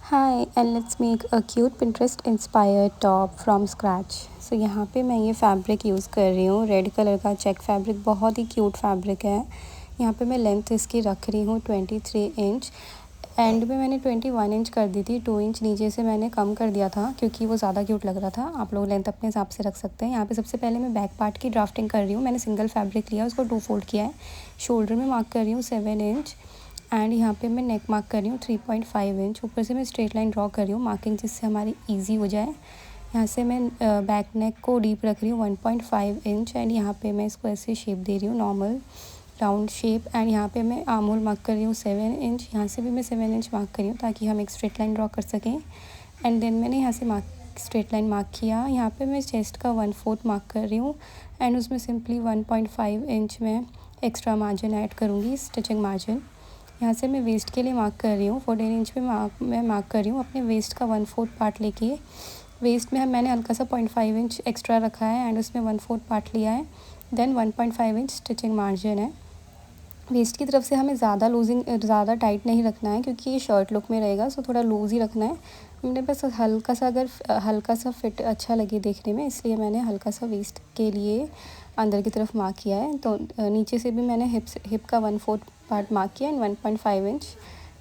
Hi and let's make a cute Pinterest inspired top from scratch. So यहाँ पे मैं ये फैब्रिक यूज़ कर रही हूँ, रेड कलर का चेक फैब्रिक, बहुत ही क्यूट फैब्रिक है। यहाँ पे मैं लेंथ इसकी रख रही हूँ 23 इंच। एंड में मैंने 21 इंच कर दी थी, 2 इंच नीचे से मैंने कम कर दिया था क्योंकि वो ज़्यादा क्यूट लग रहा था। आप लोग लेंथ अपने हिसाब से रख सकते हैं। यहाँ पे सबसे पहले मैं बैक पार्ट की ड्राफ्टिंग कर रही हूँ। मैंने सिंगल फैब्रिक लिया, उसको 2 फोल्ड किया है। शोल्डर में मार्क कर रही हूँ 7 इंच एंड यहाँ पे मैं नेक मार्क कर रही हूँ 3.5 इंच। ऊपर से मैं स्ट्रेट लाइन ड्रॉ कर रही हूँ मार्किंग, जिससे हमारी इजी हो जाए। यहाँ से मैं बैक नेक को डीप रख रही हूँ 1.5 इंच एंड यहाँ पे मैं इसको ऐसे शेप दे रही हूँ, नॉर्मल राउंड शेप। एंड यहाँ पे मैं आर्म होल मार्क कर रही हूँ 7 इंच। यहाँ से भी मैं 7 इंच मार्क कर रही हूँ ताकि हम एक स्ट्रेट लाइन ड्रॉ कर सकें। एंड देन मैंने यहाँ से स्ट्रेट लाइन मार्क किया। यहाँ पे मैं चेस्ट का 1/4 मार्क कर रही हूँ एंड उसमें सिंपली 1.5 इंच में एक्स्ट्रा मार्जिन ऐड करूँगी, स्टिचिंग मार्जिन। यहाँ से मैं वेस्ट के लिए मार्क कर रही हूँ 14 इंच पे मैं मार्क कर रही हूँ अपने वेस्ट का 1/4 पार्ट लेके। वेस्ट में मैंने हल्का सा 0.5 इंच एक्स्ट्रा रखा है एंड उसमें 1/4 पार्ट लिया है। देन 1.5 इंच स्टिचिंग मार्जिन है। वेस्ट की तरफ से हमें ज़्यादा टाइट नहीं रखना है क्योंकि ये शर्ट लुक में रहेगा, सो थोड़ा लूज़ ही रखना है। मैंने बस हल्का सा फिट अच्छा लगे देखने में, इसलिए मैंने हल्का सा वेस्ट के लिए अंदर की तरफ मार्क किया है। तो नीचे से भी मैंने हिप का 1/4 पार्ट मार्क किया एंड 1.5 इंच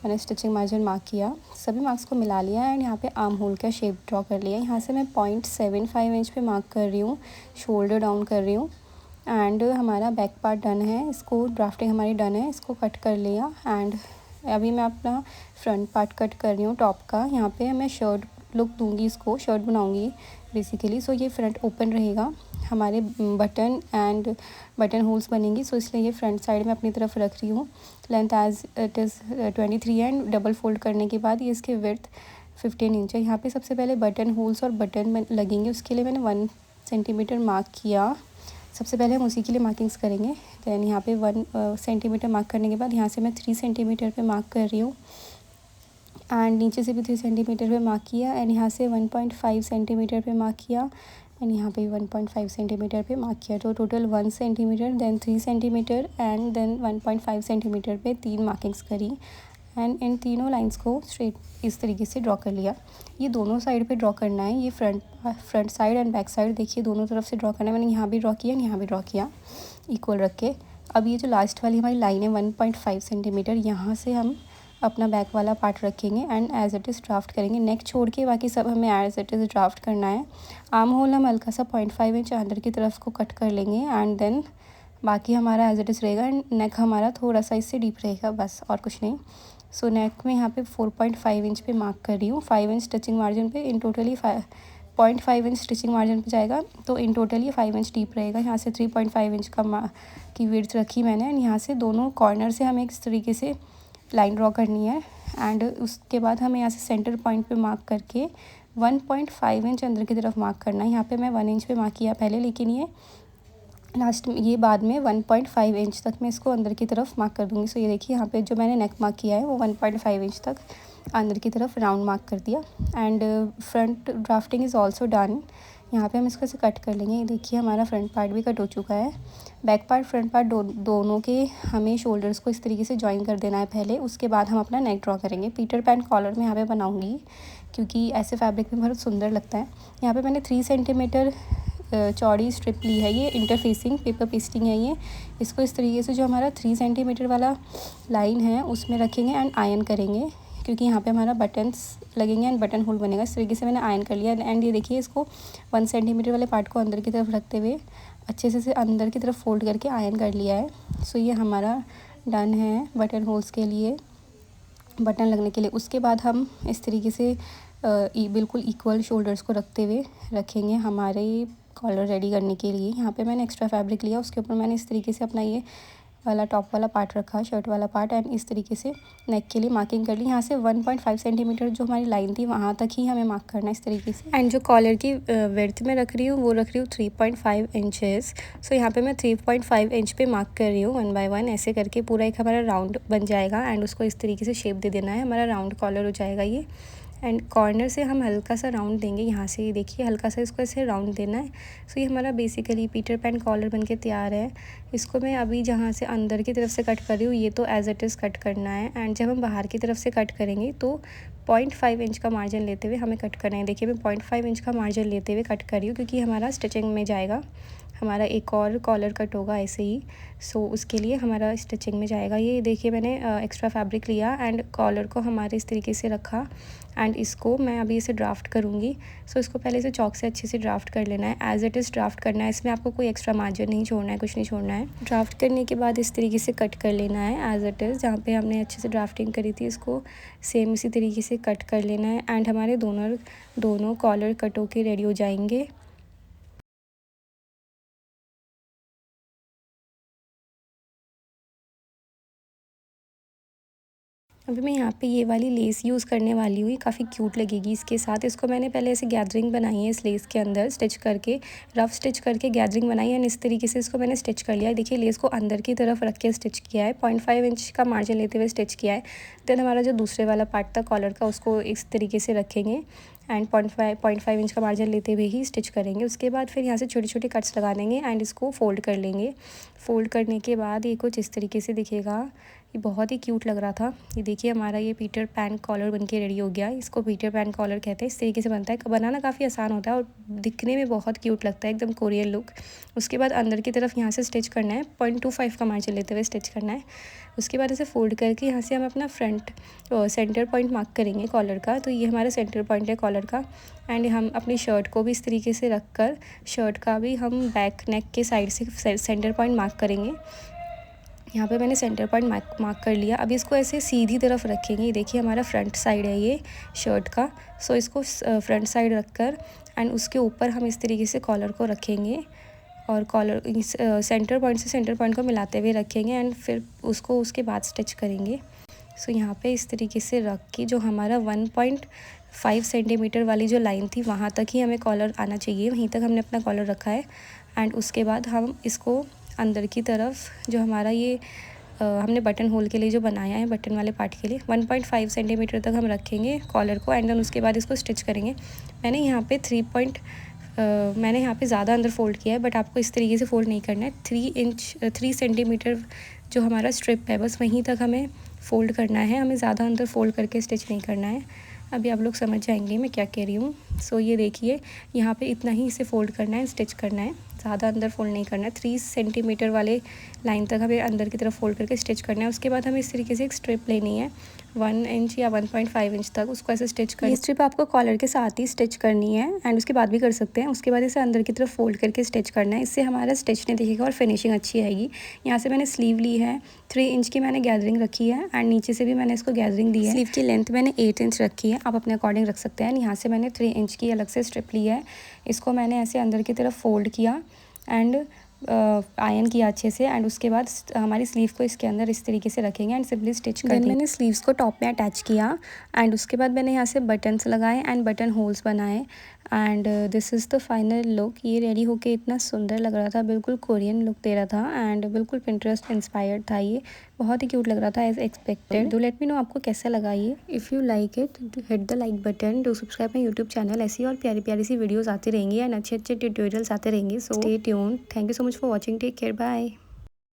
मैंने स्टिचिंग मार्जिन मार्क किया। सभी मार्क्स को मिला लिया एंड यहाँ पे आर्म होल का शेप ड्रॉ कर लिया। यहाँ से मैं 0.75 इंच पे मार्क कर रही हूँ, शोल्डर डाउन कर रही हूँ एंड हमारा बैक पार्ट डन है। इसको ड्राफ्टिंग हमारी डन है, इसको कट कर लिया। एंड अभी मैं अपना फ्रंट पार्ट कट कर रही हूँ टॉप का। यहाँ पे मैं शर्ट लुक दूंगी, इसको शर्ट बनाऊंगी बेसिकली। सो ये फ्रंट ओपन रहेगा, हमारे बटन होल्स बनेंगी, सो इसलिए ये फ्रंट साइड में अपनी तरफ रख रही हूँ। Length as it is 23 and double fold करने के बाद ये इसके विड्थ 15 इंच है। यहाँ पे सबसे पहले बटन होल्स और बटन लगेंगे, उसके लिए मैंने 1 सेंटीमीटर मार्क किया। सबसे पहले हम उसी के लिए मार्किंग्स करेंगे। दैन यहाँ पे 1 सेंटीमीटर मार्क करने के बाद यहाँ से मैं 3 सेंटीमीटर पे मार्क कर रही हूँ एंड नीचे से भी 3 सेंटीमीटर पे मार्क किया एंड यहाँ से 1.5 सेंटीमीटर पे मार्क किया एंड यहाँ पे 1.5 सेंटीमीटर पे मार्क किया। तो total 1 centimetre, then 3 centimetre and then 1.5 centimetre पे 3 मार्किंग्स करी एंड इन तीनों लाइंस को स्ट्रेट इस तरीके से ड्रॉ कर लिया। ये दोनों साइड पे ड्रॉ करना है, ये front side and back side, देखिए दोनों तरफ से ड्रॉ करना है। मैंने यहाँ भी ड्रॉ किया एंड यहाँ भी ड्रॉ किया इक्वल रख के। अब ये जो लास्ट वाली हमारी लाइन है 1.5 सेंटीमीटर, यहाँ से हम अपना बैक वाला पार्ट रखेंगे and as it is draft करेंगे। नेक छोड़ के बाकी सब हमें एज इट इज़ ड्राफ्ट करना है। आर्म होल हम हल्का सा 0.5 इंच अंदर की तरफ को कट कर लेंगे एंड देन बाकी हमारा एज इट इज़ रहेगा एंड नेक हमारा थोड़ा सा इससे डीप रहेगा, बस और कुछ नहीं। सो नेक में यहाँ पे 4.5 इंच पे मार्क कर रही हूँ, 5 इंच स्टिचिंग मार्जिन पे। इन टोटली 0.5 इंच स्टिचिंग मार्जिन पे जाएगा, तो इन टोटल ये 5 इंच डीप रहेगा। यहाँ से 3.5 इंच की विड्थ रखी मैंने एंड यहाँ से दोनों कॉर्नर से हमें इस तरीके से लाइन ड्रॉ करनी है एंड उसके बाद हमें यहाँ से सेंटर पॉइंट पे मार्क करके 1.5 इंच अंदर की तरफ मार्क करना है। यहाँ पे मैं 1 इंच पे मार्क किया पहले, लेकिन ये लास्ट में ये बाद में 1.5 इंच तक मैं इसको अंदर की तरफ मार्क कर दूँगी। सो ये देखिए यहाँ पे जो मैंने नेक मार्क किया है वो 1.5 इंच तक अंदर की तरफ राउंड मार्क कर दिया and front drafting is also done. यहाँ पे हम इसको ऐसे कट कर लेंगे। ये देखिए हमारा फ्रंट पार्ट भी कट हो चुका है। बैक पार्ट फ्रंट पार्ट दोनों के हमें शोल्डर्स को इस तरीके से जॉइन कर देना है पहले, उसके बाद हम अपना नेक ड्रॉ करेंगे। पीटर पैन कॉलर में यहाँ पे बनाऊँगी क्योंकि ऐसे फैब्रिक में बहुत सुंदर लगता है। यहाँ पे मैंने 3 सेंटीमीटर चौड़ी स्ट्रिप ली है, ये इंटरफेसिंग पेपर पेस्टिंग है ये। इसको इस तरीके से जो हमारा 3 सेंटीमीटर वाला लाइन है उसमें रखेंगे एंड आयरन करेंगे क्योंकि यहाँ पे हमारा बटन्स लगेंगे एंड बटन होल बनेगा। इस तरीके से मैंने आयरन कर लिया एंड ये देखिए इसको 1 सेंटीमीटर वाले पार्ट को अंदर की तरफ रखते हुए अच्छे से अंदर की तरफ फोल्ड करके आयरन कर लिया है। सो ये हमारा डन है बटन होल्स के लिए, बटन लगने के लिए। उसके बाद हम इस तरीके से बिल्कुल इक्वल शोल्डर्स को रखते हुए रखेंगे हमारे कॉलर रेडी करने के लिए। यहाँ पे मैंने एक्स्ट्रा फैब्रिक लिया, उसके ऊपर मैंने इस तरीके से अपना ये वाला टॉप वाला पार्ट रखा, शर्ट वाला पार्ट, एंड इस तरीके से नेक के लिए मार्किंग कर ली। यहाँ से 1.5 सेंटीमीटर जो हमारी लाइन थी वहाँ तक ही हमें मार्क करना है इस तरीके से। एंड जो कॉलर की विड्थ में रख रही हूँ वो रख रही हूँ 3.5 इंचेस। सो यहाँ पे मैं 3.5 इंच पे मार्क कर रही हूँ 1 बाय 1 ऐसे करके। पूरा एक हमारा राउंड बन जाएगा एंड उसको इस तरीके से शेप दे देना है, हमारा राउंड कॉलर हो जाएगा ये। एंड कॉर्नर से हम हल्का सा राउंड देंगे, यहाँ से देखिए हल्का सा इसको ऐसे राउंड देना है। सो ये हमारा बेसिकली पीटर पैन कॉलर बनके तैयार है। इसको मैं अभी जहाँ से अंदर की तरफ से कट कर रही हूँ ये तो एज इट इज़ कट करना है एंड जब हम बाहर की तरफ से कट करेंगे तो 0.5 इंच का मार्जिन लेते हुए हमें कट करना है। देखिए मैं 0.5 इंच का मार्जिन लेते हुए कट कर रही हूँ, क्योंकि हमारा स्टिचिंग में जाएगा, हमारा एक और कॉलर कट होगा ऐसे ही। सो उसके लिए हमारा स्टिचिंग में जाएगा। ये देखिए मैंने एक्स्ट्रा फैब्रिक लिया एंड कॉलर को हमारे इस तरीके से रखा एंड इसको मैं अभी इसे ड्राफ्ट करूँगी। सो इसको पहले से चॉक से अच्छे से ड्राफ्ट कर लेना है, एज़ इट इज़ ड्राफ्ट करना है। इसमें आपको कोई एक्स्ट्रा मार्जिन नहीं छोड़ना है, कुछ नहीं छोड़ना है। ड्राफ्ट करने के बाद इस तरीके से कट कर लेना है एज़ इट इज़, जहाँ पे हमने अच्छे से ड्राफ्टिंग करी थी इसको सेम इसी तरीके से कट कर लेना है एंड हमारे दोनों कॉलर कट होके रेडी हो जाएंगे। अभी मैं यहाँ पे ये वाली लेस यूज़ करने वाली हूँ, काफ़ी क्यूट लगेगी इसके साथ। इसको मैंने पहले ऐसे गैदरिंग बनाई है इस लेस के अंदर, स्टिच करके रफ स्टिच करके गैदरिंग बनाई है एंड इस तरीके से इसको मैंने स्टिच कर लिया है। देखिए लेस को अंदर की तरफ रख के स्टिच किया है, 0.5 इंच का मार्जिन लेते हुए स्टिच किया है। देन हमारा जो दूसरे वाला पार्ट था कॉलर का, उसको इस तरीके से रखेंगे एंड 0.5 इंच का मार्जिन लेते हुए ही स्टिच करेंगे। उसके बाद फिर यहाँ से छोटे छोटे कट्स लगा देंगे एंड इसको फोल्ड कर लेंगे। फोल्ड करने के बाद ये कुछ इस तरीके से दिखेगा। ये बहुत ही क्यूट लग रहा था। ये देखिए हमारा ये पीटर पैन कॉलर बनके रेडी हो गया। इसको पीटर पैन कॉलर कहते हैं। इस तरीके से बनता है, बनाना काफ़ी आसान होता है और दिखने में बहुत क्यूट लगता है, एकदम कोरियन लुक। उसके बाद अंदर की तरफ यहाँ से स्टिच करना है, 0.25 का मार्जिन लेते हुए स्टिच करना है। उसके बाद इसे फोल्ड करके यहाँ से हम अपना फ्रंट सेंटर पॉइंट मार्क करेंगे कॉलर का। तो ये हमारा सेंटर पॉइंट है कॉलर का एंड हम अपनी शर्ट को भी इस तरीके से रख कर शर्ट का भी हम बैक नेक के साइड से सेंटर पॉइंट मार्क करेंगे। यहाँ पे मैंने सेंटर पॉइंट मार्क कर लिया। अब इसको ऐसे सीधी तरफ रखेंगे। देखिए हमारा फ्रंट साइड है ये शर्ट का। सो इसको फ्रंट साइड रख कर एंड उसके ऊपर हम इस तरीके से कॉलर को रखेंगे और कॉलर सेंटर पॉइंट से सेंटर पॉइंट को मिलाते हुए रखेंगे एंड फिर उसको उसके बाद स्टिच करेंगे। सो यहाँ पे इस तरीके से रख के जो हमारा 1.5 सेंटीमीटर वाली जो लाइन थी वहाँ तक ही हमें कॉलर आना चाहिए, वहीं तक हमने अपना कॉलर रखा है। एंड उसके बाद हम इसको अंदर की तरफ जो हमारा ये हमने बटन होल के लिए जो बनाया है, बटन वाले पार्ट के लिए 1.5 सेंटीमीटर तक हम रखेंगे कॉलर को एंड देन उसके बाद इसको स्टिच करेंगे। मैंने यहाँ पे मैंने यहाँ पे ज़्यादा अंदर फोल्ड किया है, बट आपको इस तरीके से फोल्ड नहीं करना है। 3 सेंटीमीटर जो हमारा स्ट्रिप है बस वहीं तक हमें फ़ोल्ड करना है, हमें ज़्यादा अंदर फ़ोल्ड करके स्टिच नहीं करना है। अभी आप लोग समझ जाएंगे मैं क्या कह रही हूँ। सो ये देखिए यहाँ पे इतना ही इसे फ़ोल्ड करना है, स्टिच करना है, ज़्यादा अंदर फोल्ड नहीं करना है। 3 सेंटीमीटर वाले लाइन तक हमें अंदर की तरफ फोल्ड करके स्टिच करना है। उसके बाद हमें इस तरीके से एक स्ट्रिप लेनी है 1 इंच या 1.5 इंच तक, उसको ऐसे स्टिच करना है। ये स्ट्रिप आपको कॉलर के साथ ही स्टिच करनी है एंड उसके बाद भी कर सकते हैं। उसके बाद इसे अंदर की तरफ फोल्ड करके स्टिच करना है, इससे हमारा स्टिच नहीं दिखेगा और फिनिशिंग अच्छी आएगी। यहाँ से मैंने स्लीव ली है, 3 इंच की मैंने गैदरिंग रखी है एंड नीचे से भी मैंने इसको गैदरिंग दी है। स्लीव की लेंथ मैंने 8 इंच रखी है, आप अपने अकॉर्डिंग रख सकते हैं। यहाँ से मैंने 3 इंच की अलग से स्ट्रिप ली है, इसको मैंने ऐसे अंदर की तरफ फोल्ड किया एंड आयरन किया अच्छे से एंड उसके बाद हमारी स्लीव को इसके अंदर इस तरीके से रखेंगे एंड सिंपली स्टिच कर देंगे। मैंने स्लीव्स को टॉप में अटैच किया एंड उसके बाद मैंने यहाँ से बटन्स लगाए एंड बटन होल्स बनाए and this is the final look. ये रेडी होके इतना सुंदर लग रहा था, बिल्कुल कोरियन लुक दे रहा था एंड बिल्कुल पिंटरेस्ट इंस्पायर्ड था। ये बहुत ही क्यूट लग रहा था as expected. Do let me know आपको कैसा लगा ये। If you like it hit the like button, do subscribe my YouTube channel. ऐसी और प्यारी प्यारी सी वीडियोज़ आती रहेंगी एंड अच्छे अच्छे ट्यूटोरियल्स आते रहेंगे। So stay tuned. Thank you so much for watching. Take care, bye.